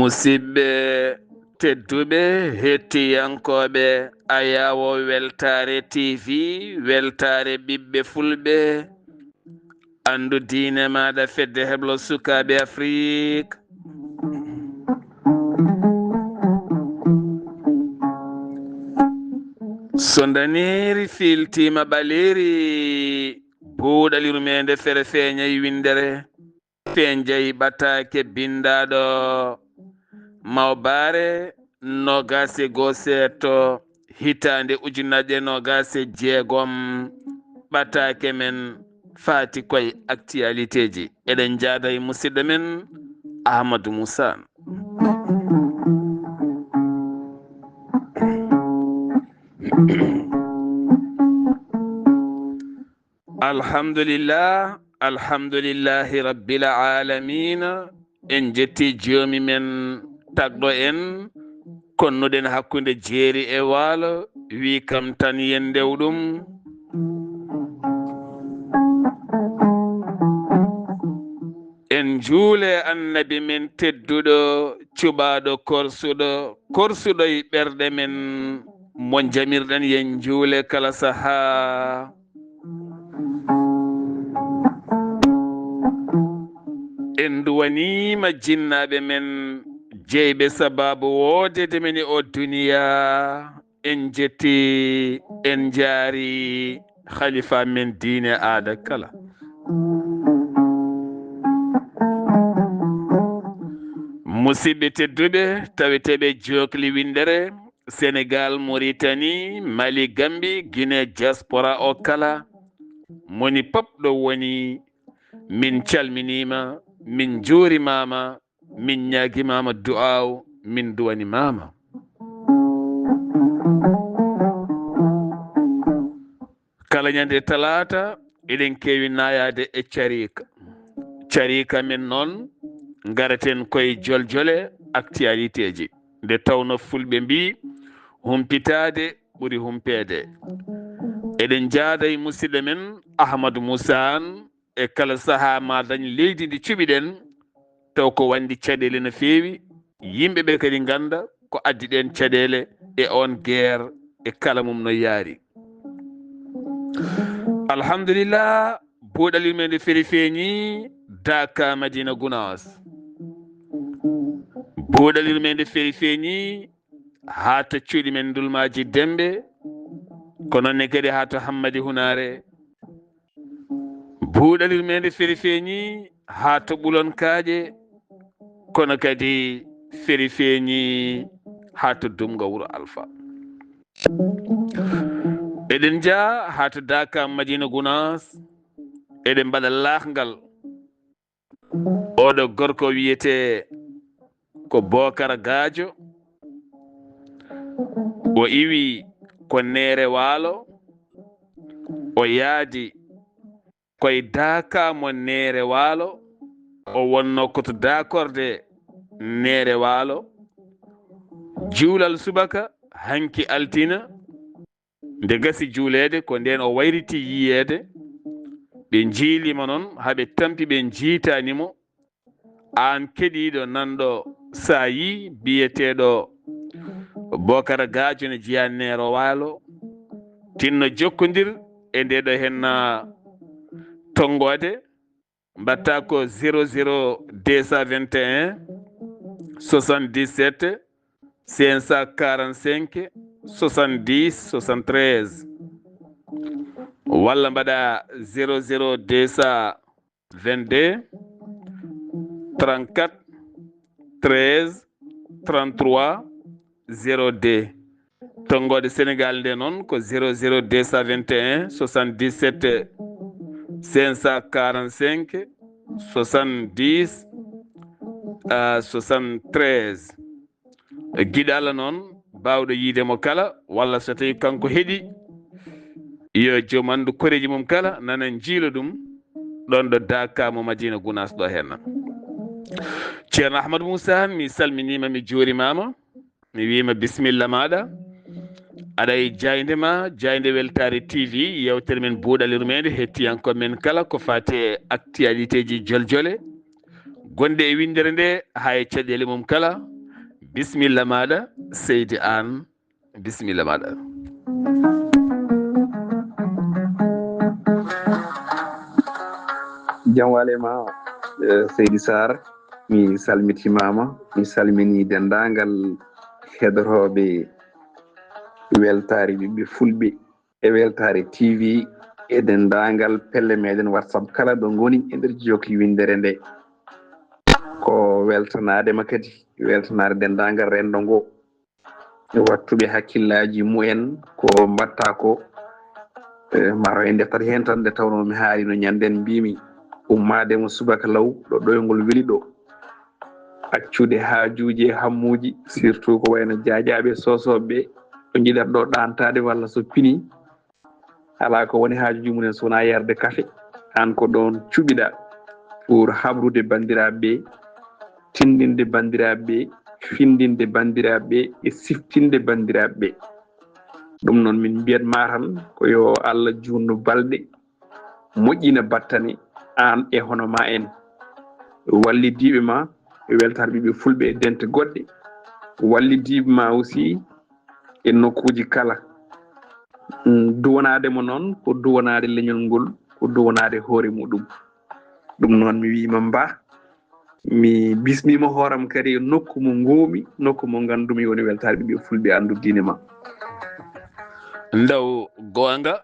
musidɓe tedduɓe hettiyankoɓe Ayawo Weltare TV weltare ɓiɓɓe fulɓe andu diine maɗa fedde heblo sukaɓe Afrique. So daniri filtima ɓaleri buuɗaliru mende fere feeñayi windere feñjayi ɓattake bindaɗo Mawbare nogase goseto hitande ujunnaje nogase jeegom ɓattake men fati koye actualité ji eɗen jaada e musidɗo men Ahmadou Moussa. alhamdulillahi rabbil alamin en jetti joomi men tagɗo en konnuɗen hakkude jeeri e waalo wi kam tan yen ndewɗum en juule annabi men tedduɗo cuɓaɗo korsuɗo e ɓerɗe men mo jamirɗen yen juule kala saha. En duwanima jinnaɓe men jeyɓe sababu wodede men o duniya en jetti en jaari khalifa men diine aada kala. Musidɓe tedduɓe taweteɓe jokli windere Sénégal, Mauritanie, Mali, Gambie, Guinée diaspora o kala moni pop ɗo woni min calminima min juurimama min ñaguimama du'aw min duwanimama. Kala ñande talata eɗen kewi nayade e carika men noon garaten koye joljole actualité ji nde tawno fulɓe mbi humpitade ɓuuri humpede. Eɗen jaada e musidɗo men Ahmadou Moussa e kala saaha ma dañ leydi ndi cuɓiɗen taw ko wandi caɗele no feewi yimɓeɓe kadi ganda ko addi ɗen caɗele e on guerre e kala mum no yaari. Alhamdulillah buuɗalil men nde feeri feeñi Daka Madina Gounass. Buuɗalil men nde feeri feeñi ha to cuuɗi men Dulmaji Dembe ko noonne kadi ha to Hammadi Hunare. Buuɗalil men nde feeri feeñi ha to Ɓulonkaaƴe kono kadi feeri feeñi ha to Dumga Wuro Alpha. Eɗen jaa ha to Daka Madina Gounass eɗen mbaɗa laahgal oɗo gorko wiyete ko Bocar Gadio o iwi ko Nere Waalo o yaadi koye Daka mo Nere Waalo o wonno koto dakorde Nere Waalo juulal subaka hanki altina nde gasi juulede ko nden o wayriti yiyede ɓe jiilima noon haɓe tampi ɓe jiitanimo an keɗiɗo nanɗo sa yi biyeteɗo Bocar Gadio ne jeeya Nere Waalo tinno jokkodir e ndeɗo henna tongode mbatta ko 00 221 77 545 70 73 walla mbaɗa 00 222 34 13 33 02 tongode Sénégal nde noon ko 00 221 77 545 70 73 guiɗala noon bawɗo yiidemo kala walla so tawi kanko heeɗi yo joom andu koreji mum kala nana jiilo ɗum ɗon ɗo Daka mo Madina Gounass ɗo henna. ceerno Ahmadou Moussa mi salminima mi juurimama mi wima bisimilla maɗa aɗa e jaydema jayde Weltare TV yewtere men buuɗal rumede hettiyankoɓe men kala ko fati e actualité ji joljole gonde e windere nde ha e caɗele mum kala bisimilla maɗa Seydi Anne bisimilla maɗa. jam walema Seydi Sarr mi salmitimama mi salmini dendagal heɗotoɓe Weltare ɓiɓɓe fulɓe e Weltare TV e dendagal pelle meɗen WhatsApp kala ɗo goni e nder jokki windere nde ko weltanadema kadi weltanade dendagal rendo ngo e wattuɓe hakkillaji mumen ko mbatta ko maro en deftat hen tan nde tawno mi haali no ñanden mbimi ummademo subaka law ɗo ɗoygol weeli ɗo accude haajuji e hammuji surtout ko wayno jaajaɓe sosoɓeɓe ɗo jiiɗata ɗo ɗantade walla so pini ala ko woni haajuji mumen sowona yarde kaafe an ko ɗon cuɓiɗa pour habrude bandiraɓeɓe tindinde bandiraɓeɓe findinde bandiraɓeɓe e siftinde bandiraɓeɓe ɗum noon min mbiyatma tan ko yo Allah junnu balɗe moƴƴina battane an e hono ma en wallidiɓe ma e Weltare ɓiɓɓe fulɓe e dente goɗɗe wallidiɓe ma aussi e nokkuji kala duwanademo noon ko duwanade leñol ngol ko duwanade hoore muɗum ɗum noon mi wima mba mi bismima hooram kadi e nokku mo goomi nokku mo gandumi woni Weltare ɓiɓɓe fulɓe andu diine ma ndaw gonga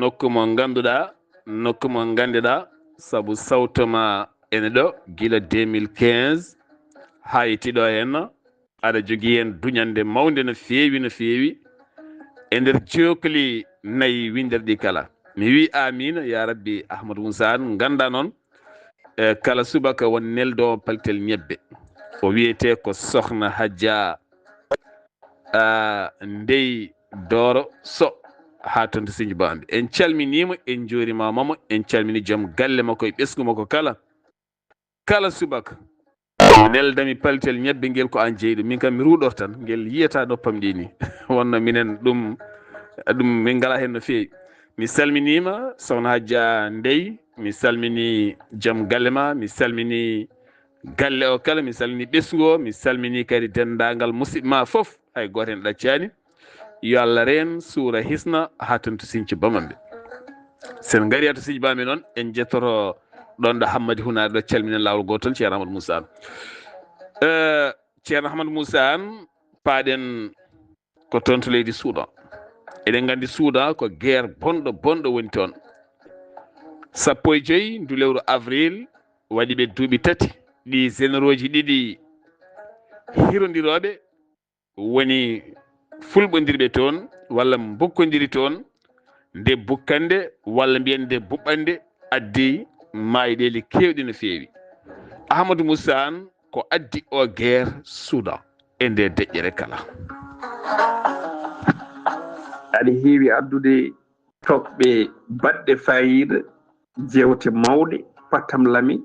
nokku mo ganduɗa nokku mo ganduɗa saabu sawtoma ene ɗo guila 2015 ha yettiɗo henna aɗa jogui hen duñande mawde no fewi no fewi e nder jokli nayyi windere ɗi kala mi wi amina ya rabbi Ahmadou Moussa ganda noon kala subaka won neldo paltel ñebbe o wiyete ko sokhna Hadja ndey Doro So ha toon to Sinthiou Bambi en calminimo en juurimamamo en calmini joom galle makko e ɓesgu makko kala subaka neldami paltel ñebbe ngel ko an jeeyi ɗum min kam mi ruɗor tan ngel yiyata noppam ɗi ni wonno minen ɗum min ngala hen no fewi mi salminima sokhna Hadja Ndey mi salmini joom galle ma mi salmini galle o kala mi salmini ɓesgu o mi salmini kadi dendagal musidɓe ma foof hay goto hen ɗaccani yo Allah reen suura hisna ha toon to Sinthiou Bamamɓe sen gaari to Sinthiou Bamamɓe noon en jettoto ɗon ɗo Hammadi Hunare ɗo calminen lawol gotol ceerno Ahmadou Moussa ceerno Ahmadou Moussa paaɗen ko toon to leydi Soudan eɗen gandi Soudan ko guerre bonɗo woni toon 15 ndu lewru avril waɗi ɓe duuɓi 3 ɗi généraux ji ɗiɗi hirodiroɓe woni fulɓodirɓe toon walla bokkodiri toon nde bukkande walla mbiyen nde buɓɓande addi mayɗeli kewɗi no fewi Ahmadou Moussa ko addi o guerre Soudan e nde deƴƴere kala aɗa heewi addude toɓɓe baɗɗe fayida jewte mawɗe pattam lami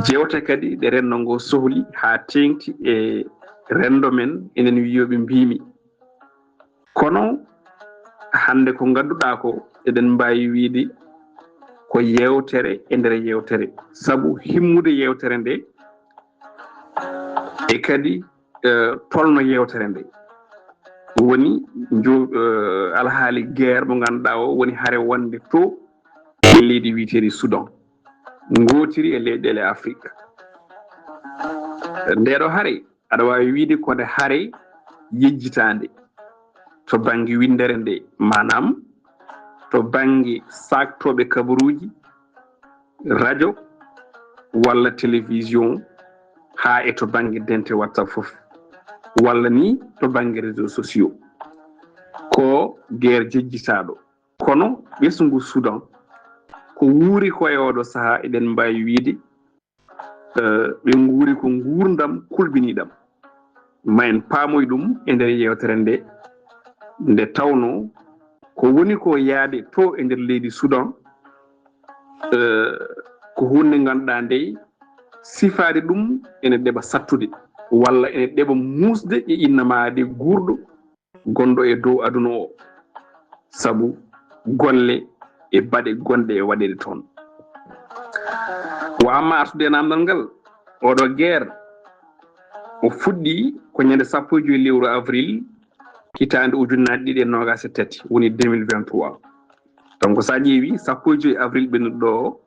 jewte kadi ɗe rendo ngo sohli ha tengti e rendo men enen wiyoɓe mbimi kono hande ko ganduɗa ko eɗen mbawi wiide ko yewtere e nder yewtere saabu himmude yewtere nde e kadi tolno yewtere nde woni alhaali guerre mo ganduɗa o woni haare wonde to e leydi wiiteedi Soudan gotiri e leyɗele Afrique ndeɗo haare aɗa wawi wiide kode haare yejjitande to banggue windere nde manam to banggue saktoɓe kabaruji radio walla télévision ha e to banggue dente WhatsApp foof walla ni to banggue réseaux sociaux ko guerre jejjitaɗo kono ɓesgu Soudan ko wuuri ko e oɗo saaha eɗen mbawi wiide ɓe guuri ko gurdam kulɓiniɗam ma en paamoy ɗum e nder yewtere nde tawno ko woni ko yaade to e nder leydi Soudan ko hunde ganduɗa nde sifaade ɗum ene ɗeɓa sattude walla ene ɗeɓa musde e innamade gurɗo gonɗo e dow aduna o sabu golle e baɗe gonɗe e waɗede toon wa amma artude e namdal ngal oɗo guerre o fuɗɗi ko ñande 15 lewru avril hitande ujunnaje ɗiɗi e nogas e tati woni 2023 donc sa ƴeewi 15 avril ɓennuɗo o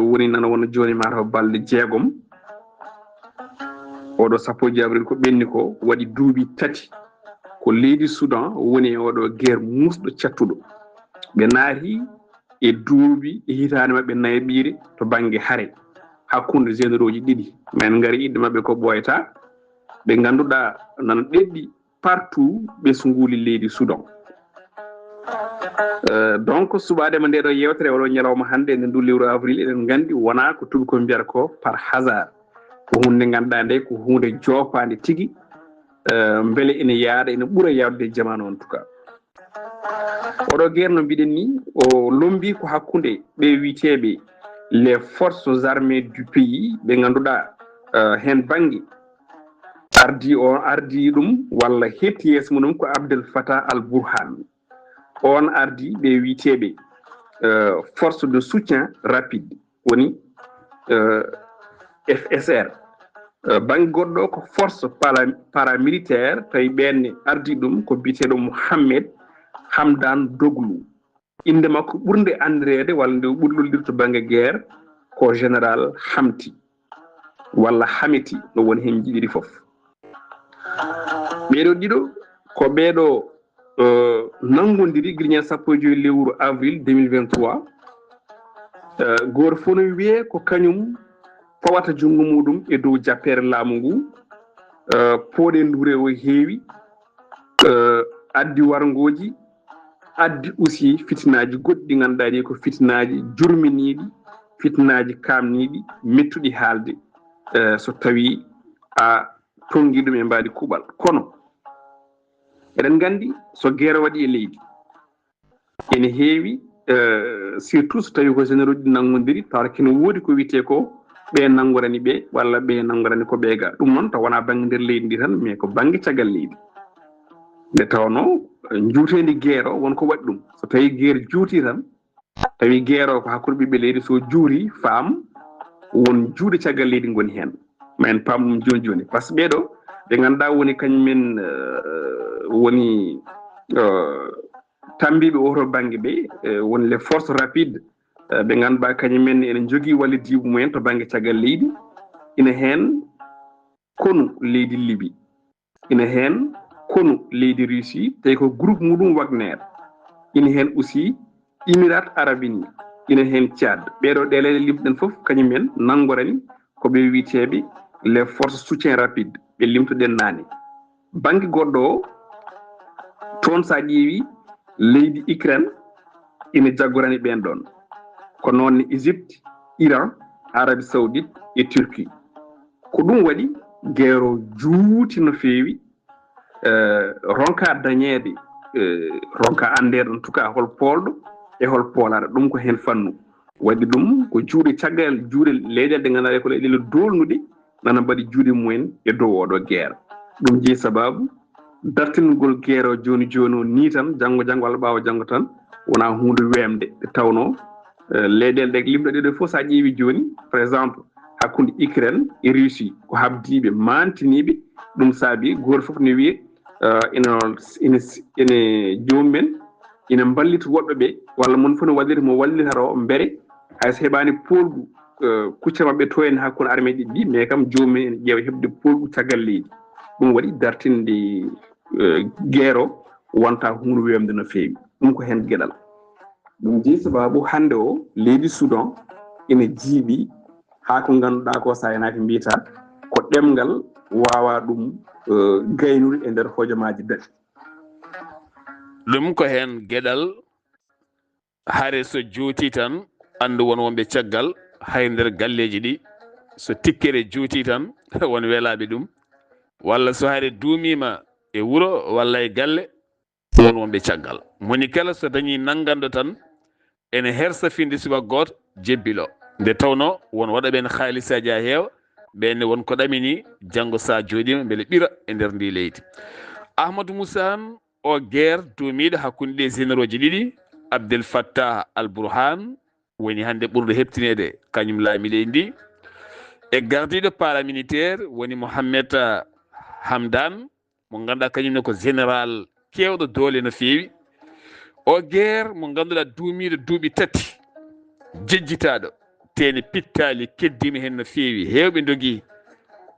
woni nana wona joni mataw balɗe jeegom oɗo 15 avril ko ɓenni ko waɗi duuɓi tati ko leydi Soudan woni e oɗo guerre musɗo cattuɗo ɓe naati e duuɓi e hitande mabɓe nayaɓire to banggue haare hakkude généraux ji ɗiɗi men gari idde mabɓe ko ɓoyata ɓe ganduɗa nana ɗeɗɗi partout ɓe so nguuli leydi Soudan donc suɓadema ndeɗo yewtere oɗo ñalawma hande e ndu lewru avril eɗen gandi wona ko tubakoɓe ko mbiyata ko par hasard ko hunde ganduɗa nde ko hunde jopade tigui beele ene yaada ene ɓuura yawde jamanu en tout cas oɗo guerre no mbiɗen ni o lombi ko hakkude ɓe witeɓe les forces armées du pays ɓe ganduɗa hen banggue ardi ɗum walla hetti yeeso muɗum ko Abdel Fattah al Burhan on ardi ɓe witeɓe force de soutien rapide woni FSR banggue goɗɗo ko force paramilitaire tawi ɓenne ardi ɗum ko biteɗo Mohammed Hamdan Doglu inde makko ɓurde andirede walla nde ɓurloldir to banggue guerre ko général Hamti walla Hamiti no woni hen jiɗiɗi foof ɓeɗo ɗiɗo ko ɓeɗo nangodiri guiñen 15 lewru avril 2023 goto fof no wiye ko kañum fawata junggo muɗum e dow jappere laamu ngu pooɗe ndure o heewi addi wargoji addi aussi fitinaji goɗɗi ɗi ganduɗa ɗi ko fitinaji jurminiɗi fitinaji kamniɗi mettuɗi haalde so tawi a tonggui ɗum e mbadi kuuɓal kono eɗen gandi so guerre waɗi e leydi ene heewi surtout so tawi ko généraux ɗi nangodiri tawata kene woodi ko wiyete ko ɓe nangorani ɓe walla ɓe nangorani ko ɓeega ɗum noon taw wona banggue nder leydi ndi tan mais ko banggue caggal leydi nde tawno juutendi guerre o wonko waɗi ɗum so tawi guerre juuti tan tawi guerre o ko hakkude ɓiɓɓe leydi so juuri faam won juuɗe caggal leydi goni hen ma en paam ɗum joni joni par ce que ɓeɗo ɓe ganduɗa woni kañumen woni tambiɓe oto banggue ɓe woni les forces rapides ɓe ganduɗa kañumen ene jogui wallidiɓe mumen to banggue caggal leydi ina hen konu leydi Libye ina hen konu leydi Russie tawi ko groupe muɗum Wagner ina hen aussi Émirats Arabes Unis ina hen Tchad ɓeɗo ɗeleɗe limtuɗen foof kañumen nangorani koɓe witeɓe les forces soutien rapide ɓe limtuɗen nane banggue goɗɗo o toon sa ƴeewi leydi Ukraine ina jaggorani ɓen ɗon ko noon Égypte Iran Arabie Saoudite e Turquie ko ɗum waɗi guerre o juuti no feewi ronka dañede ronka andede en tout cas hol polɗo e hol poolare ɗum ko hen fannu waɗi ɗum ko juuɗe caggal juuɗe leyɗele ɗe ganduɗa ko leyɗele dolnuɗe nana mbaɗi juuɗe mumen e dow oɗo guerre ɗum jeeyi sababu dartingol guerre o joni joni o ni tan janggo janggo walla ɓawa janggo tan wona hunde wemde nde tawno leyɗele ɗe limɗo ɗeɗo foof sa ƴeewi joni par exemple hakkude Ukraine e Russie ko habdiɓe mantiniɓe ɗum saabi goto foof ne wiye ene jomumen ina ballita woɗɓeɓe walla mon fof ne wallita mo wallitaro beere hayso heeɓani polgu kucce mabɓe to en hakkude armée ɗiɗi ɗi mais kam jomumen ene ƴeewa heɓde polgu caggal leydi ɗum waɗi dartinde guerre o wonta hunde wemde no feewi ɗum ko hen gueɗal ɗum jeeyi sababu hande o leydi Soudan ina jiiɓi ha ko ganduɗa ko sa enaki mbiyata ko ɗemgal wawa ɗum gaynude e nder hojomaji daɗi ɗum ko hen gueɗal haare so juuti tan andu won wonɓe caggal hay nder galleji ɗi so tikkere juuti tan won welaɓe ɗum walla so hayre duumima e wuro walla e galle won wonɓe caggal moni kala so dañi nanganɗo tan ene hersa finde subaka goto jebbilo nde tawno won waɗa ɓen haalisaji ha heewa ɓenne won ko ɗamini janggo sa jooɗima beele ɓira e nder ndi leydi. Ahmadou Moussa an o guerre duumiɗo hakkude les généraux ji ɗiɗi Abdel Fattah al Burhan woni hande ɓurɗo heptinede kañum laami leydi ndi e gardiɗo paramilitaire woni Mohammed Hamdan mo ganduɗa kañumne ko général kewɗo doole no feewi. O guerre mo ganduɗa duumiɗo duuɓi tati jejjitaɗo tene pittali keddima hen no feewi hewɓe dogui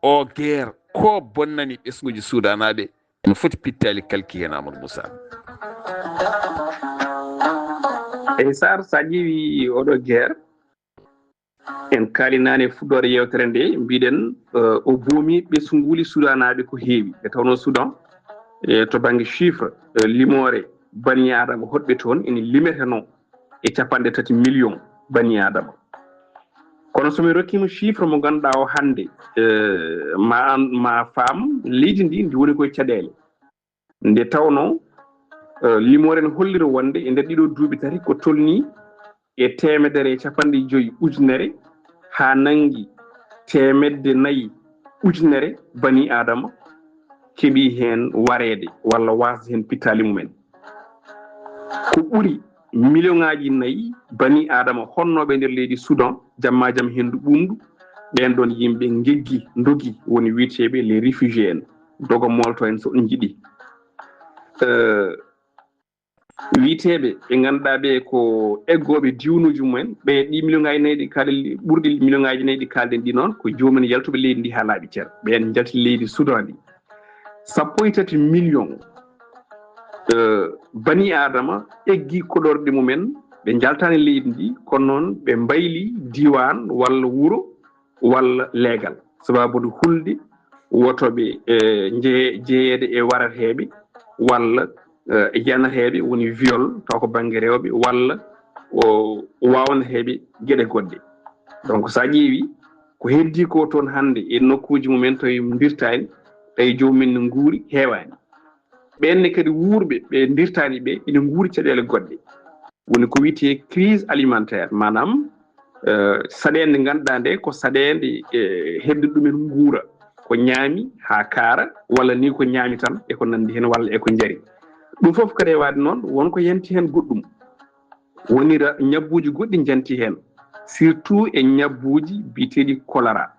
o guerre ko bonnani ɓesguji sudanaɓe no foti pittali kalki hen Amadou Moussa. e sar sa ƴeewi oɗo guerre en kaalinani fuɗɗode yewtere nde mbiɗen o boomi ɓesguli sudanaɓe ko heewi e tawno Soudan to banggue chiffre limore bani adama hoɗɓe toon ene limeteno e 3 millions bani adama kono somi rokkima chiffre mo ganduɗa o hande ma faam leydi ndi woni koye caɗele nde tawno limore ne holliri wonde e nder ɗiɗo duuɓi tati ko tolni e 150 ujunere ha nangi 400 ujunere bani adama keeɓi hen warede walla wasde hen pittali mumen ko ɓuuri million ngaji 4 bani adama honnoɓe nder leydi Soudan jamma jaam hendu ɓumdu ɓen ɗon yimɓe geggi dogi woni wiyeteɓe les réfugiés en dogo molto en so ɗum jiiɗi wiiteɓe ɓe ganduɗa ɓe ko eggoɓe diwnuji mumen ɓe ɗi million ngaji 4 ɗi kalɗen ɓurɗi million ngaji 4 ɗi kalɗen ɗi noon ko jomumen yaltuɓe leydi ndi ha laaɓi ceer ɓen jalti leydi Soudan ndi 13 million bani adama eggi koɗorɗe mumen ɓe jaltani leydi ndi kono noon ɓe mbayli diwan walla wuuro walla leegal sababude hulde wotoɓe jeeyede e warateɓe walla yanateɓe woni viol taw ko banggue rewɓe walla o wawnateɓe gueɗe goɗɗe donc sa ƴeewi ko heddi ko toon hande e nokkuji mumen to dirtani tawi jomumen ne guuri heewani ɓenne kadi wuurɓe ɓe dirtani ɓe ina guuri caɗele goɗɗe woni ko wiyete crise alimentaire manam saɗede ganduɗa nde ko saɗede hedde ɗumen guura ko ñaami ha kaara walla ni ko ñaami tan eko nandi hen walla eko jaari ɗum foof kadi wade noon wonko yanti hen goɗɗum woni ñabbuji goɗɗi janti hen surtout e ñabbuji biteɗi choléra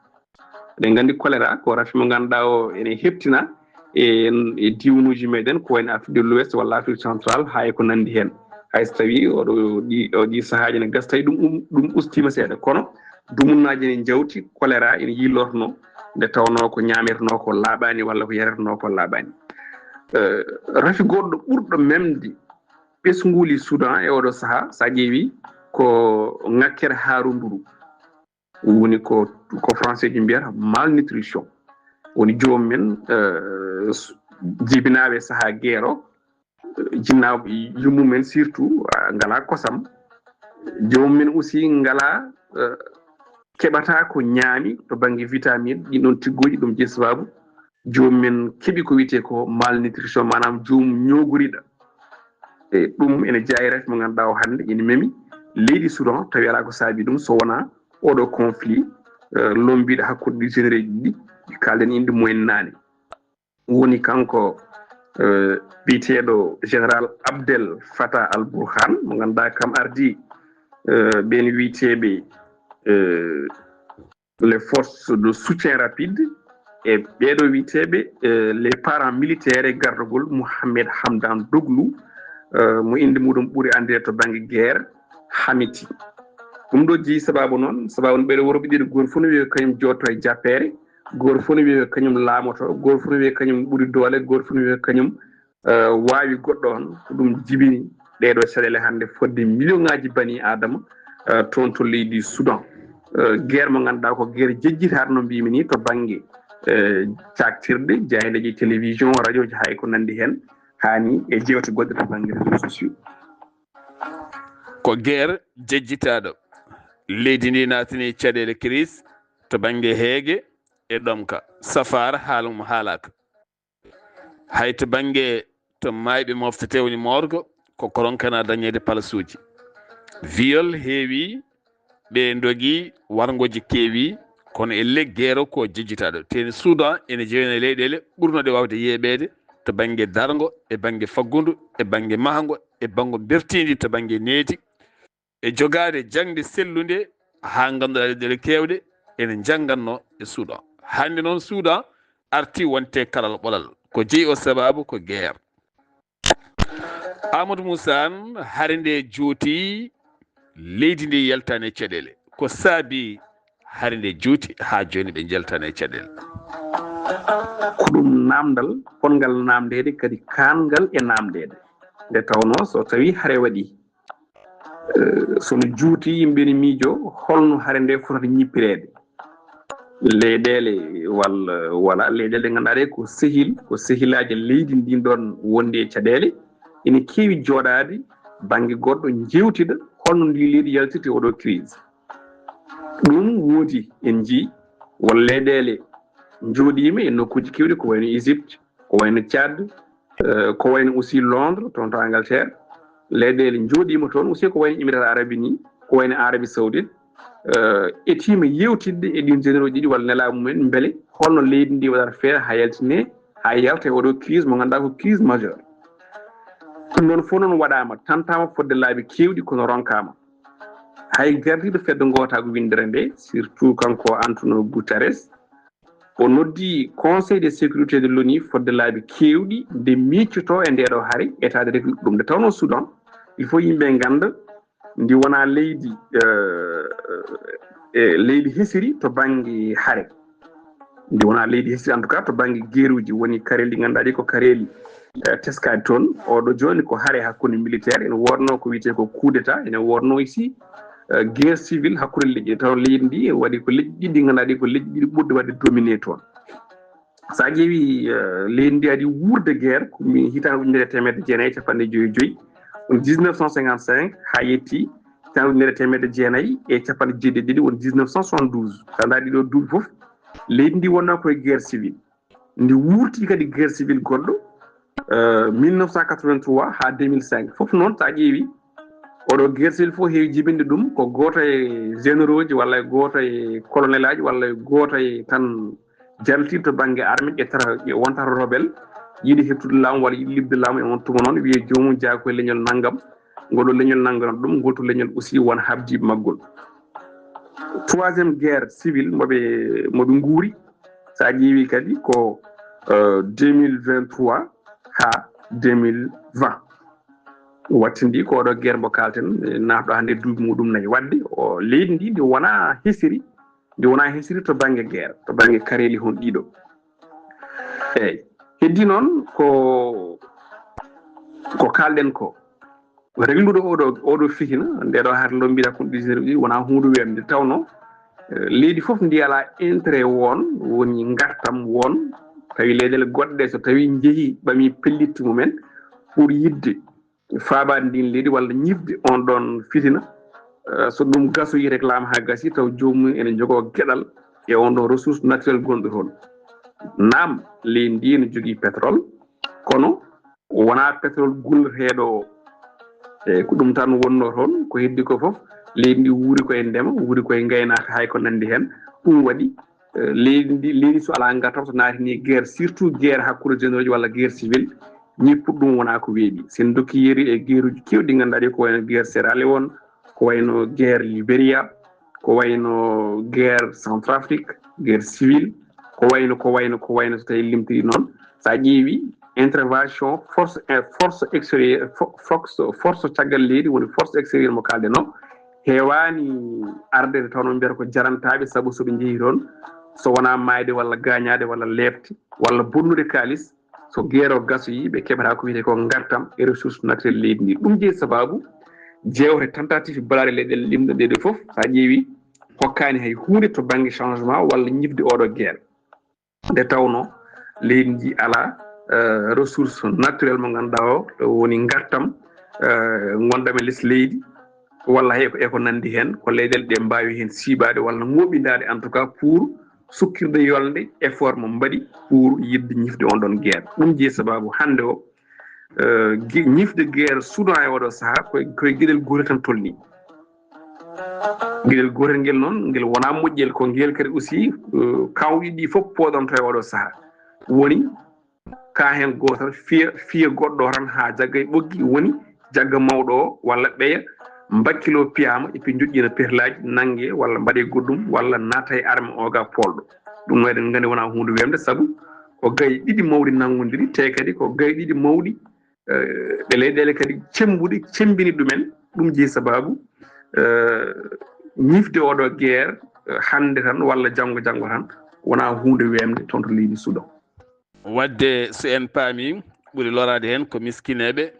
eɗen gandi choléra ko rafi mo ganduɗa o ene heptina e diwnuji meɗen ko wayno Afrique de l'Ouest walla Afrique centrale ha e ko nandi hen hayso tawi ɗi sahaji ne gasa tawi ɗum ustima seeɗa kono dumunnaji ne jawti choléra ene yillorno nde tawno ko ñamirno ko laaɓani walla ko yaretno ko laaɓani rafi goɗɗo ɓurɗo memde ɓesguli Soudan e oɗo saaha sa ƴeewi ko ngakkere haarunduru woni ko français ji mbiyata malnutrition woni jomumen jibinaɓe saaha guerre jinnaɓe yummumen surtout ngala kosam jomumen aussi ngala keɓata ko ñaami to banggue vitamine ɗin ɗon tiggoji ɗum je sababu jomumen keeɓi ko wiyete ko malnutrition manam joomum ñogoriɗa e ɗum ene jayirata mo ganduɗa o hande ene memi leydi Soudan tawi ala ko saabi ɗum so wona oɗo conflit lombiɗo hakkude ɗi généraux ji ɗi kalden inde mumen nane woni kanko biteɗo général Abdel Fattah al Burhan mo ganduɗa kam ardi ɓen wiyeteɓe les forces de soutien rapide e ɓeɗo wiyeteɓe les parents militaires e gardugol Mohamed Hamdan Doglu mo inde muɗum ɓuuri andede to banggue guerre Hamiti ɗum ɗo jeeyi sababu noon sababu ɓeɗo worɓe ɗiɗo goto fof no wiye kañum jotto e jappere goto fof no wiye kañum laamoto goto fof no wiye kañum ɓuuri doole goto fof no wiye kañum wawi goɗɗo on ko ɗum jibini ɗeɗo caɗele hande fodde million ngaji bani adama toon to leydi Soudan guerre mo ganduɗa ko guerre jejjitaɗo no mbimi ni to banggue caktirde jaydeji télévision radio ji hay ko nandi hen hani e jewte goɗɗe to banggue réseaux sociaux ko guerre jejjitaɗo leydi ndi natani caɗele crise to banggue heege e ɗomka safar haalum haalaka hay to bange to mayɓe moftete woni morgo ko koronkana dañede palasuji viol heewi ɓe dogi wargoji keewi kono e leggero ko jejjitaɗo teni Soudan ene jeeyani leyɗele ɓurnoɗe wawde yeeɓede to bange dargo e bange faggudu e bange mahango e bango bertindi to bange neeti e jogade jangde sellude ha ganduɗa leyɗele kewɗe ene janganno e Soudan hande noon Soudan arti wonte kalal ɓolal ko jeeyi o sababu ko guerre Amadou Moussa an hare nde jooti leydi ndi yaltani caɗele ko saabi hare nde juuti ha joni ɓe jaltani e caɗele ko ɗum namdal pongal namdede kadi kangal e namdede nde tawno so tawi hare waɗi sono juuti yimɓe ne miijo holno hare nde fotata ñippirede leyɗele walla leyɗele ɗe ganduɗa ɗe ko sehilaji leydi ndin ɗon wondi e caɗele ene keewi jooɗade banggue goɗɗo jewtida holno ndi leydi yaltirte oɗo crise ɗum woodi en jii won leyɗele jooɗima e nokkuji kewɗi ko wayno Égypte ko wayno Tchad ko wayno aussi Londres toon to Angleterre leyɗele jooɗima toon aussi ko wayno Émirats Arabes ni ko wayno Arabie Saoudite etima yewtidde e ɗin généraux ɗiɗi walla nelaɓe mumen beele holno leydi ndi waɗata feere ha yaltine ha yalta e oɗo crise mo ganduɗa ko crise majeure ɗum noon fof noon waɗama tantama fodde laabi kewɗi kono ronkama hay gardiɗo fedde gotago windere nde surtout kanko Antonio Guterres o noddi conseil de sécurité de l'ONU fodde laabi kewɗi nde miccoto e ndeɗo haare état de république ɗum nde tawno Soudan il faut yimɓe ganda ndi wona leydi leydi hesiri to banggue haare ndi wona leydi hesiri en tout cas to banggue gueruji woni kareli ɗi ganduɗa ɗi ko kareli teskade toon oɗo joni ko haare hakkude militaire ene wodno ko wiyete ko coup d'état ene wodno ici guerre civile hakkude leƴƴi taw leydi ndi waɗi ko leƴƴi ɗiɗi ganduɗa ɗi ko leƴƴi ɗiɗi ɓurɗe wadde dominé toon sa ƴeewi leydi ndi adi wurde guerre komi hitande ujunere temedde jeenayyi capanɗe joyyi joyyi 1955 ha yetti hitande ujunere temedde jeenayyi e capanɗe jeeɗiɗi ɗiɗi woni 1972 tanda ɗiɗo duuɓi foof leydi ndi wonno koye guerre civile ndi wurti kadi guerre civile goɗɗo 1983 ha 2005 foof noon sa ƴeewi oɗo guerre civile fof heewi jibinde ɗum ko goto e généraux ji walla goto e colonel aji walla goto e tan jaltirɗo to banggue armée ƴettata wontata rebelle yiiɗi heptude laamu walla yiiɗi libde laamu e on tuma noon wiye jomum jaa koye leñol naggam ngoɗo leñol naggam ɗum ngolto leñol aussi won habdiɓe maggol troisiéme guerre civile moɓe guuri sa ƴeewi kadi ko 2023 ha 2020 wattindi ko oɗo guerre mo kalten natɗo hande duuɓi muɗum nayyi wadde o leydi ndi ndi wona hesiri to banggue guerre to banggue kareli hon ɗiɗo eyyi heddi noon ko kalɗen ko reglude oɗo fitina ndeɗo har lombiɗa kon ɗisere ɗiɗi wona hunde wemde tawno leydi foof ndi ala intérêt woni gartam won tawi leyɗele goɗɗe so tawi jeehi ɓami pellitte mumen pour yidde faabade ndin leydi walla ñifde on ɗon fitina so ɗum gasoyi réclame ha gasi taw jomum ene jogo gueɗal e on ɗon ressource naturelle gonɗo toon naam leydi ndi ne jogui pétrole kono wona pétrole gulleteɗo e ko ɗum tan wonno toon ko heddi ko foof leydi ndi wuuri koye ndema wuuri koye gaynaka hay ko nandi hen ɗum waɗi leydi so ala gartam so naatini guerre surtout guerre hakkude généraux ji walla guerre civile ñippuɗo ɗum wona ko weeɓi sen dokki yeeri e guerre uji kewɗi ganduɗa ɗi ko wayno guerre Sierra Leone ko wayno guerre Libéria ko wayno guerre Centrafrique guerre civile ko wayno so tawi limtiri noon sa ƴeewi intervention force extérieure force caggal leydi woni force extérieure mo kalɗen o heewani ardede taw noon mbiyata ko jarantaɓe saabu soɓe jeehi toon so wona mayde walla gañade walla lebte walla bonnude kalis so guerre o gasoyi ɓe keɓata ko wiyete ko gartam e ressource naturelle leydi ndi ɗum jeeyi sababu jewte tentative balade leyɗele limɗo ɗeɗe foof sa ƴeewi hokkani hay hunde to banggue changement walla ñifde oɗo guerre nde tawno leydi ndi ala ressource naturelle mo ganduɗa o woni gartam gonɗam e less leydi walla eko nandi hen ko leyɗele ɗe mbawi hen siibade walla moɓidade en tout cas pour sukkirde yolde effort mo mbaɗi pour yidde ñifde on ɗon guerre ɗum jeeyi sababu hande o ñifde guerre Soudan e oɗo saaha koye gueɗel gotel tan tolni gueɗel gotel ngel noon ngel wona moƴƴel ko ngel kadi aussi kawɗi ɗi fof poɗonto e oɗo saaha woni ka hen gotal fiya goɗɗo tan ha jagga e ɓoggi woni jagga mawɗo o walla ɓeeya mbakkilo piyama et puis joƴƴina perlaji nangge walla mbaɗe goɗɗum walla naata e arme oga polɗo ɗum no eɗen gandi wona hunde wemde saabu ko gaye ɗiɗi mawɗi nangodiri te kadi ko gaye ɗiɗi mawɗi ɗe leyɗele kadi cembini ɗumen ɗum jeeyi sababu ñifde oɗo guerre hande tan walla janggo tan wona hunde wemde toon to leydi Soudan. wadde so en paami ɓuri lorade hen ko miskineɓe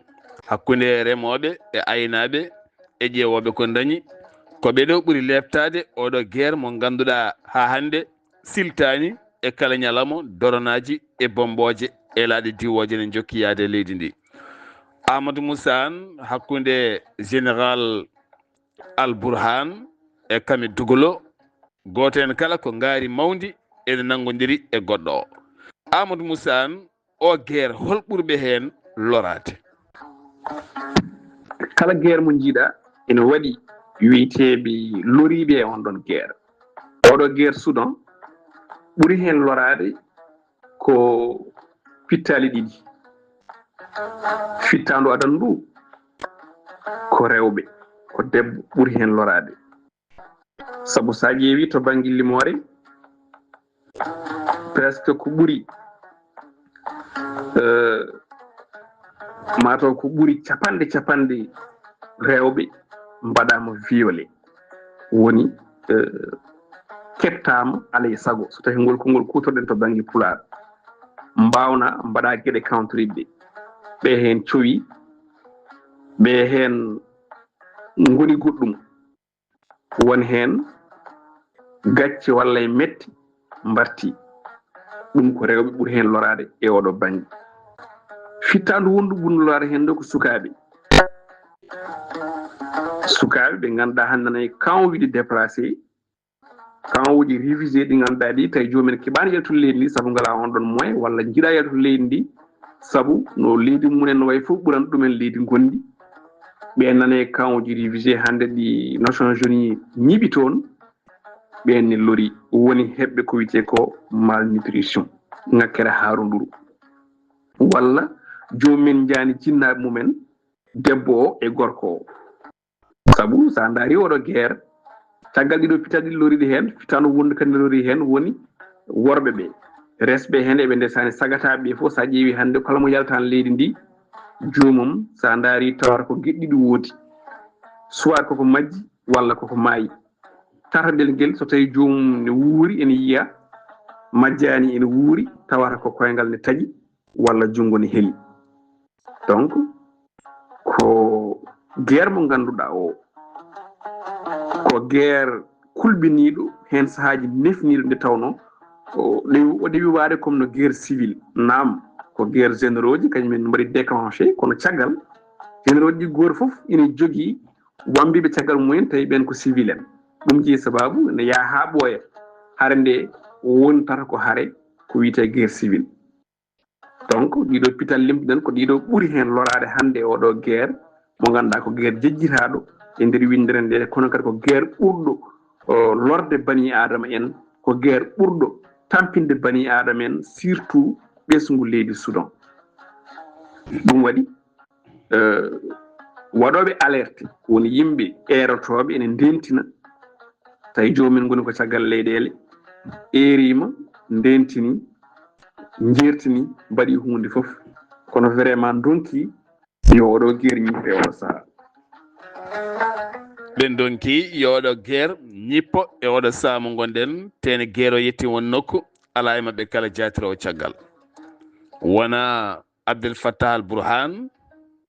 hakkude remoɓe e aynaɓe e ƴeewoɓe ko dañi ko ɓeɗo ɓuri leftade oɗo guerre mo ganduɗa ha hande siltani e kala ñalamo doronaji e bomboje e laaɗe diwoje ne jokki yaade e leydi ndi. Amadou Moussa Anne hakkude général Al Burhan e Kami Dugolo goto hen kala ko ngaari mawdi ene nangodiri e goɗɗo o. Amadou Moussa Anne o guerre hol ɓurɓe hen lorade? kala guerre mo jiiɗa ene waɗi wiiteɓe loriɓe e on ɗon guerre oɗo guerre Soudan ɓuri hen lorade ko pittali ɗiɗi fittandu adan ndu ko rewɓe ko debbo ɓuri hen lorade saabu sa ƴeewi to banggue limore presque ko ɓuri mataw ko ɓuri capanɗe rewɓe mbaɗama violé woni kettama alay saago so tawi ngol kongol kutorɗen to banggue pular mbawna mbaɗa gueɗe countriɓe ɓe hen cowi ɓe hen goni goɗɗum won hen gacce walla e metti mbarti ɗum ko rewɓe ɓuuri hen lorade e oɗo banggue fittandu wondu ɓurno lorade hen ɗo ko sukaɓe ɓe ganduɗa hande nana e camp uji déplacé camp uji réfugié ɗi ganduɗa ɗi tawi jomumen keeɓani yaltude leydi ndi saabu ngala on ɗon moyen walla jiiɗa yaltude leydi ndi saabu no leydi mumen no way foof ɓuuranta ɗumen leydi gondi ɓe nana e camp uji réfugié hande ɗi Nations Unies ñiiɓi toon ɓenne lori woni heɓɓe ko wiyete ko malnutrition ngakkere haarunduru walla jomumen jaani jinnaɓe mumen debbo o e gorko o saabu sa daari oɗo guerre caggal ɗiɗo pitaɗi loriɗi hen fittandu wondu kadi lori hen woni worɓe ɓe resɓe hen eɓe ndesani sagataɓe ɓe foof sa ƴeewi hande kala mo yaltani leydi ndi jomum sa daari tawata ko gueɗɗiɗi woodi soit koko majji walla koko maayi tatadel ngel so tawi jomum ne wuuri ene yiiya majjani ene wuuri tawata ko koyngal ne taaƴi walla junggo ne heeli donc ko guerre mo ganduɗa o ko guerre kulɓiniɗo hen sahaji nefniɗo nde tawno o dewi wade comme no guerre civile naam ko guerre généraux ji kañumen mbaɗi déclenché kono caggal généraux ji goto foof ina jogui wambiɓe caggal mumen tawi ɓen ko civil en ɗum jeeyi sababu ne yaaha ha ɓooya haare nde wontata ko haare ko wiyete guerre civile donc ɗiɗo pital limtuɗen ko ɗiɗo ɓuuri hen lorade hande oɗo guerre mo ganduɗa ko guerre jejjitaɗo e nder windere nde kono kadi ko guerre ɓurɗo lorde bani adama en ko guerre ɓurɗo tampinde bani adama en surtout ɓesgu leydi Soudan ɗum waɗi waɗoɓe alerte woni yimɓe erotoɓe ene ndentina tawi jomumen goni ko caggal leyɗele erima ndentini jertini mbaɗi hunde foof kono vraiment donki yo oɗo guerre ñippe oɗo saaha ɓen donki yo oɗo guerre ñippo e oɗo saaha mo gonɗen tene guerre o yetti won nokku ala e mabɓe kala jatirowo caggal wona Abdel Fattah Al Burhan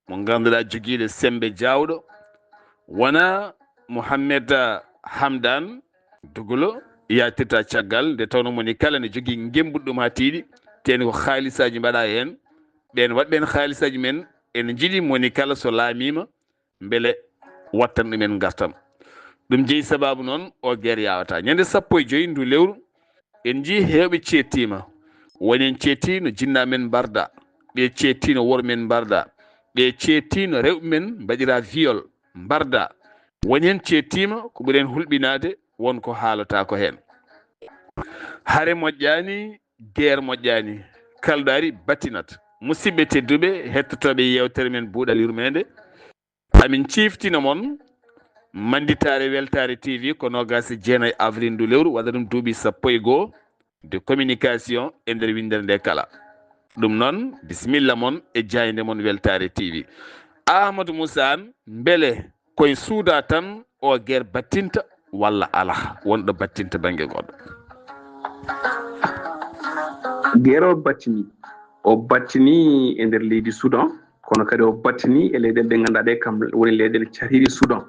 mo ganduɗa joguiɗo sembe jawɗo wona Mohamed Hamdan Dugolo yatirta caggal nde tawno moni kala ne jogui gembuɗum ha tiiɗi teni ko haalisaji mbaɗa hen ɓen waɗɓen haalisaji men ene jiiɗi moni kala so laamima beele wattan ɗumen gartam ɗum jeeyi sababu noon o guerre yawata ñande 15 ndu lewru en jii heewɓe ceettima woni en ceettino jinnaɓe men mbarda ɓe ceettino worɓe men mbarda ɓe ceettino rewɓe men mbaɗira viol mbarda woni hen ceettima ko ɓuuri en hulɓinade wonko haalata ko hen hare moƴƴani guerre moƴƴani kalɗo ari battinat musidɓe tedduɓe hettotoɓe yewtere men buuɗal yurmede amin ciftino moon manditare weltare tv ko nogas e jeenayyi avril ndu lewru waɗa ɗum duuɓi 11 de communication e nder windere nde kala ɗum noon bisimilla moon e jayde moon weltare tv Amadou Moussa an beele koye suuda tan o guerre battinta walla ala wonɗo battinta banggue goɗɗo guerre o battini e nder leydi Soudan kono kadi o battini e leyɗele ɗe ganduɗa ɗe kam woni leyɗele cariɗi Soudan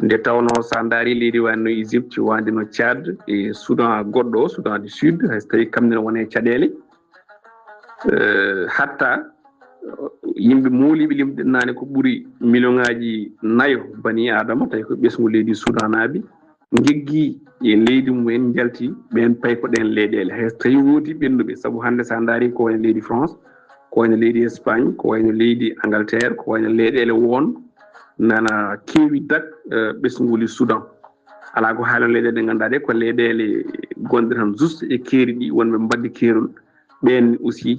nde tawno sa daari leydi wano Égypte wande no Tchad e Soudan goɗɗo Soudan du Sud hayso tawi kamɓe wone caɗele hatta yimɓe mooliɓe limɗen nane ko ɓuuri million ngaji 4 bani adama tawi ko ɓesgu leydi Soudan naaɓe jiggi e leydi mumen jalti ɓen payi ko ɗen leyɗele hayso tawi woodi ɓenduɓe saabu hande sa daari ko wayno leydi France ko wayno leydi Espagne ko wayno leydi Angleterre ko wayno leyɗele won nana keewi dak ɓesguli Soudan ala ko haala leyɗele ɗe ganduɗa ɗe ko leyɗele gonɗe tan juste e keeri ɗi wonɓe mbaddi keerol ɓen aussi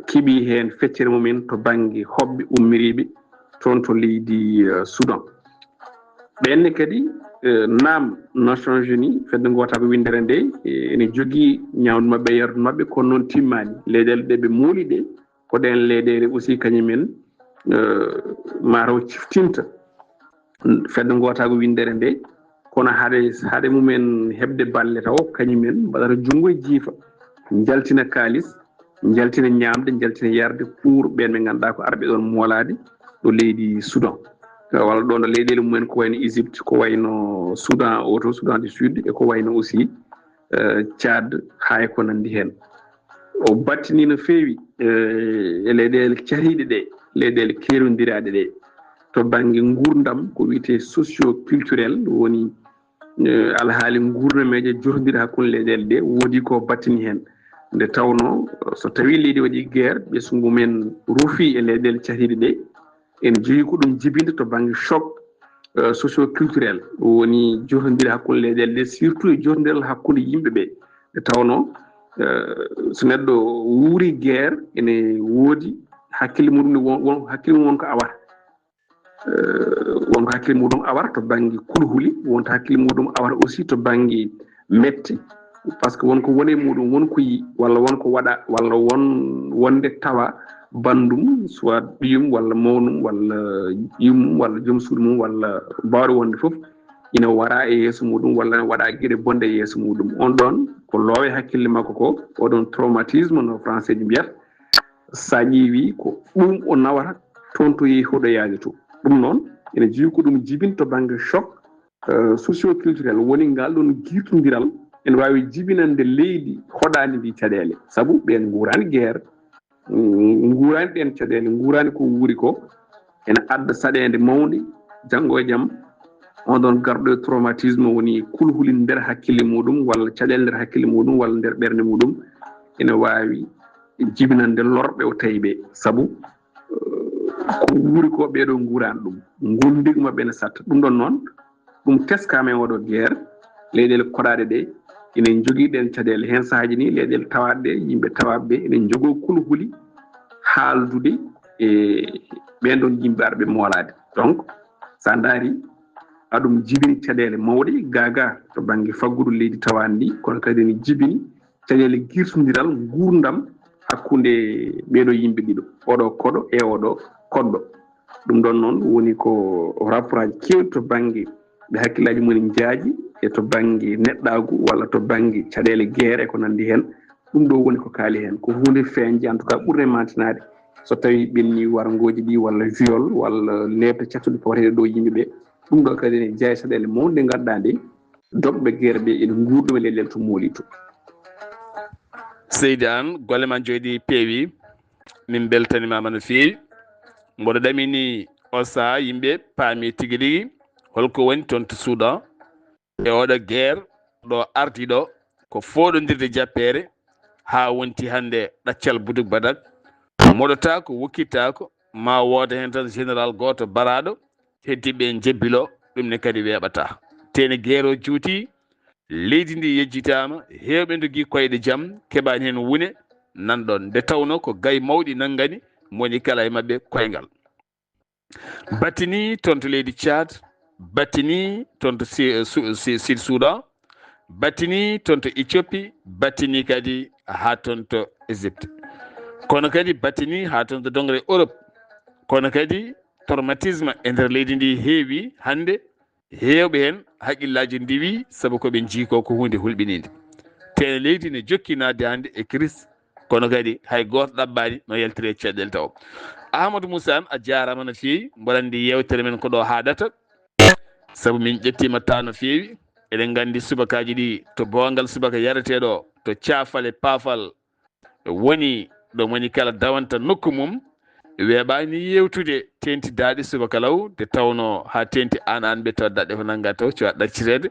keeɓi hen feccere mumen to banggue hoɓɓe ummiriɓe toon to leydi Soudan ɓenne kadi naam Nations Unies fedde gota ko windere nde ene jogui ñawdu mabɓe e yardu mabɓe kono noon timmani leyɗele ɗe ɓe mooli ɗe ko ɗen leyɗele aussi kañumen mataw ciftinta fedde gota ko windere nde kono haade mumen hebde balle taw kañumen mbaɗata junggo e jiifa jaltina kalis jaltina ñamde jaltina yarde pour ɓen ɓe ganduɗa ko arɓe ɗon moolade ɗo leydi Soudan walla ɗon ɗo leyɗele mumen ko wayno Égypte ko wayno Soudan auto Soudan du Sud e ko wayno aussi Tchad hay ko nandi hen o battini no feewi e leyɗele cariɗe ɗe leyɗele kerodiraɗe ɗe to banggue gurdam ko wiyete socio culturel woni alhaali gurnameje jotodiri hakkude leyɗele ɗe woodi ko battini hen nde tawno so tawi leydi waɗi guerre ɓesgu men ruufi e leyɗele cariɗe ɗe en jogui ko ɗum jibinde to banggue choc socio culturel woni jotodiri hakkude leyɗele ɗe surtout e jotodiral hakkude yimɓeɓe nde tawno so neɗɗo wuuri guerre ene woodi hakkille muɗum won hakkille mum wonko awata wonko hakkille muɗum awata to banggue kulhuli wonto hakkille muɗum awata aussi to banggue mette par ce que wonko woni muɗum wonko yi walla wonko waɗa walla wonde tawa bandum soit ɓiyum walla mawnum walla yummum walla joom suudu mum walla mbawɗo wonde foof ina wara e yeeso muɗum walla ne waɗa gueɗe bonde e yeeso muɗum on ɗon ko loowe hakkille makko ko oɗon traumatisme no français ji mbiyata sa ƴeewi ko ɗum o nawata toon to yeehi hoɗoyaade to ɗum noon ene jogui ko ɗum jibin to banggue choc socio culturel woni ngal ɗon guirtodiral ene wawi jibinande leydi hoɗadi ndi caɗele saabu ɓen guurani guerre guurani ɗen caɗele guurani ko wuuri ko ene adda saɗede mawde janggo e jaam on ɗon garɗo e traumatisme woni kulhuli nder hakkille muɗum walla caɗele nder hakkille muɗum walla nder ɓerde muɗum ene wawi jibinande lorɓe o tawi ɓe saabu ko wuuri ko ɓeɗo guurani ɗum gondigu mabɓe ne satta ɗum ɗon noon ɗum teskama e oɗo guerre leyɗele koɗaɗe ɗe enen jogui ɗen caɗele hen sahaji ni leyɗele tawaɗe ɗe yimɓe tawaɓe ɓe enen jogo kulhuli haaldude e ɓen ɗon yimɓe arɓe moolade donc sa daari aɗum jibini caɗele mawɗe gaga to banggue faggudu leydi tawandi ndi kono kadi ne jibini caɗele guirtodiral gurdam hakkude ɓeɗo yimɓe ɗiɗo oɗo koɗo e oɗo koɗɗo ɗum ɗon noon woni ko rapport aji kewɗi to banggue ɓe hakkillaji mumen jaaji e to banggue neɗɗagu walla to banggue caɗele guerre e ko nandi hen ɗum ɗo woni ko kaali hen ko hunde feeñde en tout cas ɓurde mantinade so tawi ɓenni wargoji ɗi walla viol walla lebte cattuɗe pawateɗe ɗo yimɓeɓe ɗum ɗo kadi ne jeeya saɗele mawde nde ganduɗa nde dogɓe guerre ɓe ene gurɗum e leyɗele to mooli to Seydi Anne golle ma jooɗi peewi min beltanimama no feewi mboɗo ɗamini o saaha yimɓe paami tigui rigui holko woni toon to Soudan e oɗo guerre ɗo ardi ɗo ko foɗodirde jappere ha wonti hande ɗaccal buduk badak moɗotako wokkitako ma woda hen tan général goto baraɗo heddiɓe jebbilo ɗum ne kadi weɓata tene guerre o juuti leydi ndi yejjitama hewɓe jogui koyɗe jaam keɓani hen wune nanɗon nde tawno ko gaye mawɗi nanggani moni kala e mabɓe koyngal battini toon to leydi Tchad battini toon to Sud Soudan battini toon to Éthiopie battini kadi ha toon to Égypte kono kadi battini ha toon to dongre Europe kono kadi traumatisme e nder leydi ndi heewi hande hewɓe hen haqqillaji ndiwi saabu koɓe jiiko ko hunde hulɓinide tene leydi ne jokkinade hande e Christ kono kadi hay goto ɗaɓɓani no yaltiri caɗele taw Ahmadou Moussa an a jarama no fewi mboɗo andi yewtere men ko ɗo haadata saabu min ƴettima ta no fewi eɗen gandi subakaji ɗi to bongal subaka yarateɗo to caafal e paafal woni ɗo woni kala dawanta nokku mum weeɓani yewtude tentidaɗe subaka law nde tawno ha tenti an ɓe taw daɗɗe ko nangga taw cowa ɗaccirede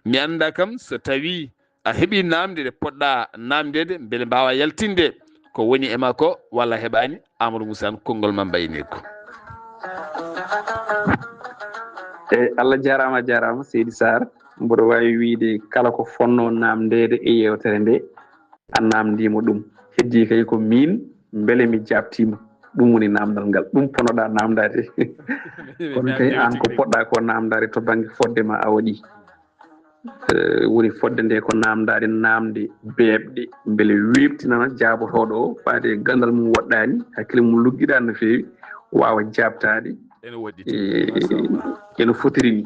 mi anda kam so tawi a heeɓi namde ɗe poɗɗa namdede beele mbawa yaltinde ko woni e makko walla heɓani Amadou Moussa konngol ma mbayni ko Allah jarama Seydi Sarr mboɗo wawi wiide kala ko fonno namdede e yewtere nde a namdimo ɗum heddi kay ko min beele mi jabtima ɗum woni namdal ngal ɗum ponoɗa namdade kono kay an ko poɗɗa ko namdade to banggue fodde ma a waɗi woni fodde nde ko namdade namde beɓɗe beele webtinana jabotoɗo o faade gandal mum woɗɗani hakkille mum lugguiɗa no fewi wawa jabtade ene fotiri ni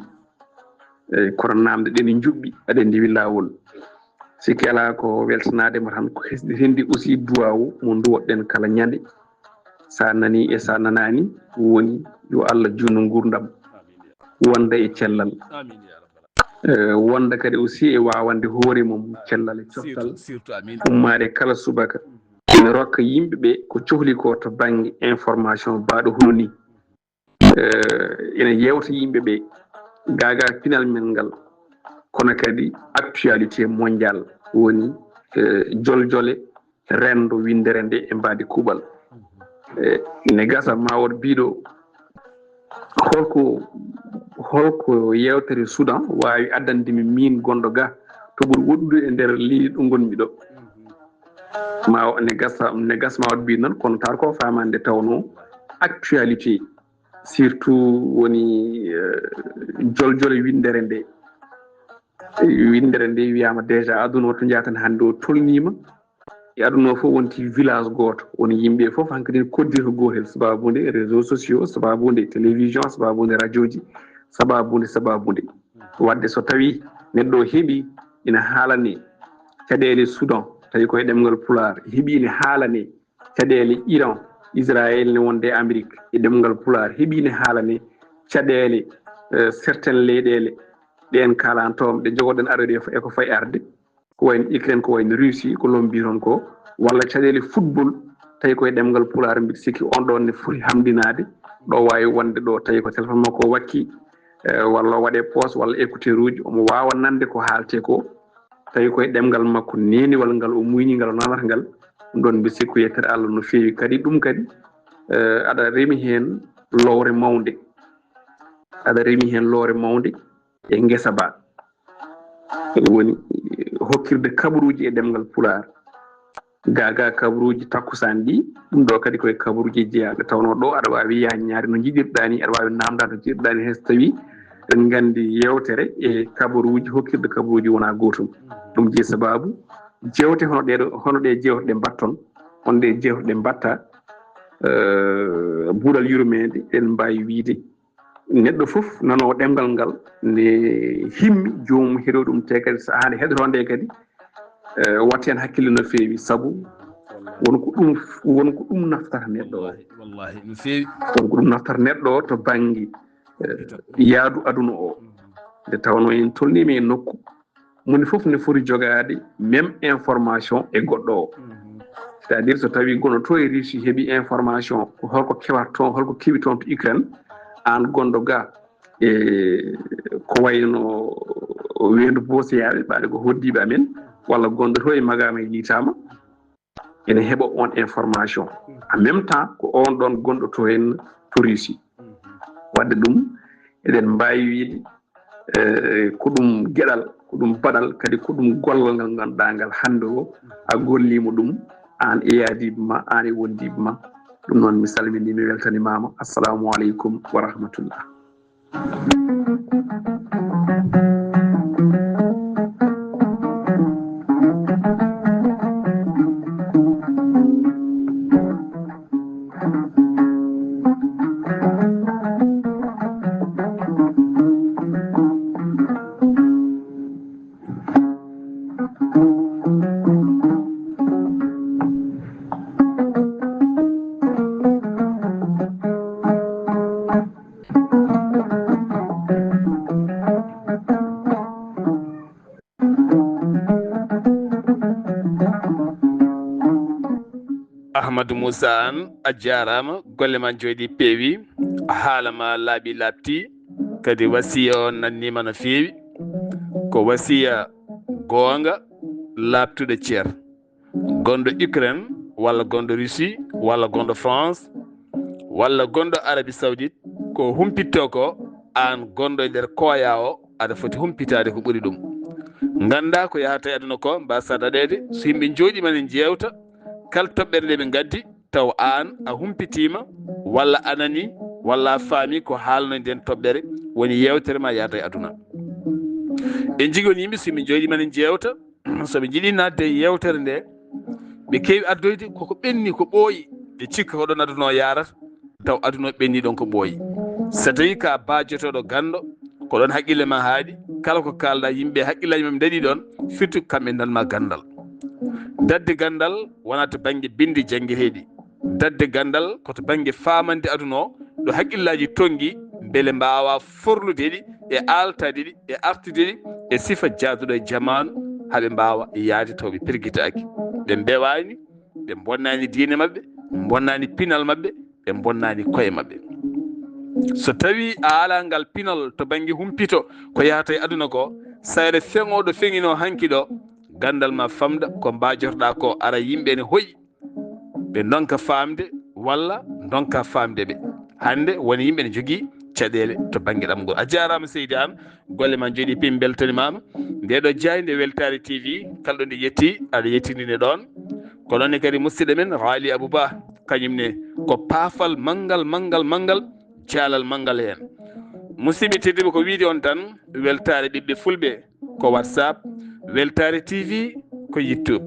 kono namde ɗene juɓɓi aɗen ndiwi lawol sikki ala ko weltanadema tan ko hendi aussi duwawu mo duwoɗɗen kala ñande sa nani e sa nanani woni yo Allah junno gurdam wonda e cellal wonda kadi aussi e wawande hoore mum cellal e coftal ummade kala subaka ene rokka yimɓeɓe ko cohli ko to banggue information baɗo hono ni ene yewta yimɓeɓe gaga pinal men ngal kono kadi actualité mondial woni joljole rendo windere nde e mbadi kuuɓal ne gasa ma wot biɗo holko yewtere Soudan wawi addandemi min gonɗo ga to ɓuuri woɗɗude e nder leydi ɗo gonmi ɗo ma ne gasa ma wat biɗo noon kono tar ko famande tawno actualité surtout woni joljole windere nde wiyama déjà aduna o to jatan hande o tolnima e aduna o fof wonti village goto woni yimɓe foof hankkadi koddirto gotel sababude réseaux sociaux sababude télévision sababude radio ji sababude wadde so tawi neɗɗo o heeɓi ina haalane caɗele Soudan tawi koye ɗemgal Pulaar heeɓi ne haalane caɗele Iran Israël ne wonde Amérique e ɗemgal Pulaar heeɓi ne haalane caɗele certaines leyɗele ɗen kalantoɓe ɗe jogoɗen arde eko fayi arde ko wayno Ukraine ko wayno Russie ko lombi toon ko walla caɗele football tawi koye ɗemgal Pulaar mbiɗa sikki on ɗon ne foti hamdinade ɗo wawi wonde ɗo tawi ko téléphone makko wakki walla waɗe poste walla écouteur uji omo wawa nande ko haalte ko tawi koye ɗemgal makko neni walla ngal o muyni ngal o nanata ngal ɗum ɗon mbiɗa sikki ko yettere Allah no fewi kadi ɗum kadi aɗa reemi hen lowre mawde e guesa ba woni hokkirde kabaruji e ɗemgal Pulaar gaga kabaruji takkusan ɗi ɗum ɗo kadi koye kabaruji jeeyaɗe tawno ɗo aɗa wawi yaññade no jiɗirɗa ni aɗa wawi namdade no jiɗirɗa ni hayso tawi en gandi yewtere e kabaruji hokkirde kabaruji wona gotum ɗum jeeyi sababu jewte hono ɗe jewte ɗe mbatton on ɗe jewte ɗe mbatta buuɗal yurmede en mbawi wiide neɗɗo foof nanowo ɗemgal ngal nde himmi jomum heeɗo ɗum te kadi so hande heɗotonde kadi watte hen hakkille no fewi saabu wonko ɗum naftata neɗɗo o wonko ɗum naftata neɗɗo o to banggue yaadu aduna o nde tawno en tolnima e nokku moni foof ne foti jogade même information e goɗɗo o c' est à dire so tawi gono to e Russie heeɓi information holko kewata toon holko keewi toon to Ukraine an gonɗo ga e ko wayno wendu bosiyaɓe ɓaade ko hoddiɓe amen walla gonɗo to e magama e liitama ene heɓa on information en même temps ko on ɗon gonɗo to hen to Russie wadde ɗum eɗen mbawi wiide ko ɗum gueɗal ko ɗum baɗal kadi ko ɗum gollal ngal ganduɗa ngal hande o a gollimo ɗum an e yaadiɓe ma an e wondiɓe ma ɗum noon mi salmini mi weltanimama assalamu aleykum wa rahmatullah. Ahmadou Moussa an a jarama golle ma jooɗi peewi haalama laaɓi laaɓti kadi wasiya o nannima no feewi ko wasiya goonga laaɓtuɗo ceer gonɗo Ukraine walla gonɗo Russie walla gonɗo France walla gonɗo Arabie Saoudite ko humpitto ko an gonɗo e nder kooya o aɗa foti humpitade ko ɓuri ɗum ganda ko yahata e aduna ko mbasa ɗaɗede so yimɓe jooɗima ne jewta kala toɓɓere nde ɓe gaddi taw an a humpitima walla anani walla a faami ko haalno nden toɓɓere woni yewtere ma yahata e aduna en jigoni yimɓe so yimɓe jooɗima ne jewta soɓe jiiɗi nadde e yewtere nde ɓe kewi addoyde koko ɓenni ko ɓooyi ɓe cikka ko ɗon aduna o yarata taw aduna o ɓenni ɗon ko ɓooyi so tawi ka bajotoɗo ganɗo ko ɗon haqqille ma haaɗi kala ko kalɗa yimɓe haqqillaji mum daɗi ɗon firti kamɓe danma gandal dadde gandal wona to banggue bindi janggueteɗi dadde gandal koto banggue famande aduna o ɗo haqqillaji tongui beele mbawa forludeɗi e altadeɗi e artudeɗi e sifa jaaduɗo e jamanu haaɓe mbawa yaade tawɓe perguitaki ɓe mbewani ɓe bonnani diine mabɓe ɓe bonnani pinal mabɓe ɓe bonnani koye mabɓe so tawi a ala ngal pinal to banggue humpito ko yahata e aduna ko sayre feŋoɗo feŋino hanki ɗo gandal ma famda ko mbajotoɗa ko ara yimɓe ne hoyi ɓe donka famde walla donka famde ɓe hande woni yimɓe ne jogui caɗele to banggue ɗamgol a jarama seydi an golle ma jooɗi pim beltanimama ndeɗo jayde Weltare TV kalɗo nde yetti aɗa yettidine ɗon ko ɗonne kadi musidɗo men Raly Abouba kañumne ko paafal manggal jaalal manggal hen musidɓe tedduɓe ko wiide on tan Weltare ɓiɓɓe fulɓe ko WhatsApp Weltare TV ko YouTube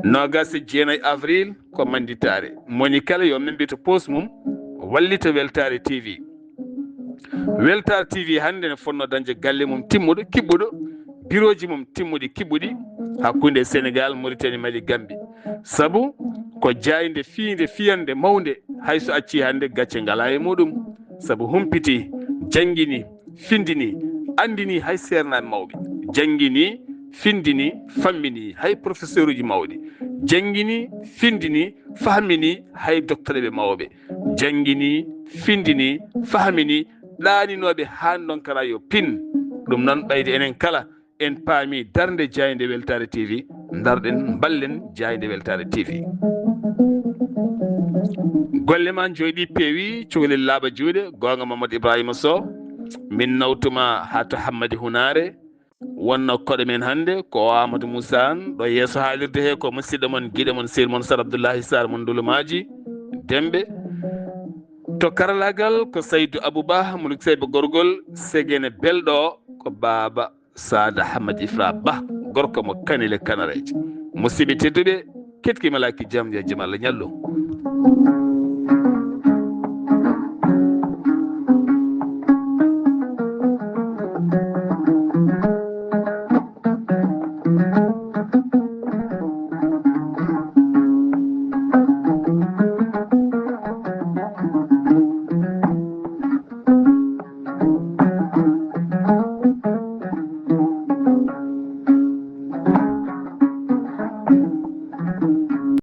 29 avril ko manditare moni kala yo min mbito post mum wallita Weltare TV Weltare TV hande ne fonno dañde galle mum timmuɗo kibɓuɗo bureau ji mum timmuɗi kibɓuɗi hakkude Sénégal Mauritanie Mali Gambie saabu ko jayde fiinde fiyande mawde hayso acci hande gacce ngala e muɗum saabu humpiti jangguini findini andini hay sernaɓe mawɓe jangguini findini fammini hay professeur uji mawɗi jangguini findini fahmini hay docteur ɓe mawɓe jangguini findini fahmini ɗaninoɓe han donkara yo pin ɗum noon ɓayde enen kala en paami darde jayde Weltare TV darɗen ballen jayde Weltare TV golle ma jooɗi peewi cukalel laaɓa juuɗe gonga Mamadou Ibrahima Sow min nawtuma ha to Hammadi Hunare wonno koɗo men hande ko Amadou Moussa an ɗo yeeso haalirde he ko musidɗo mon guiɗo mon sehil mon Sar Abdoullahi Sar mon Ndulumaji Dembe to karallagal ko Saydou Abouba Muluk Seyba gorgol segene belɗo ko Baba Sada Hamad Ifra Ba gorko mo Kanile Kanareje musidɓe tedduɓe ketkima laki jaam ya jaam Allah ñallu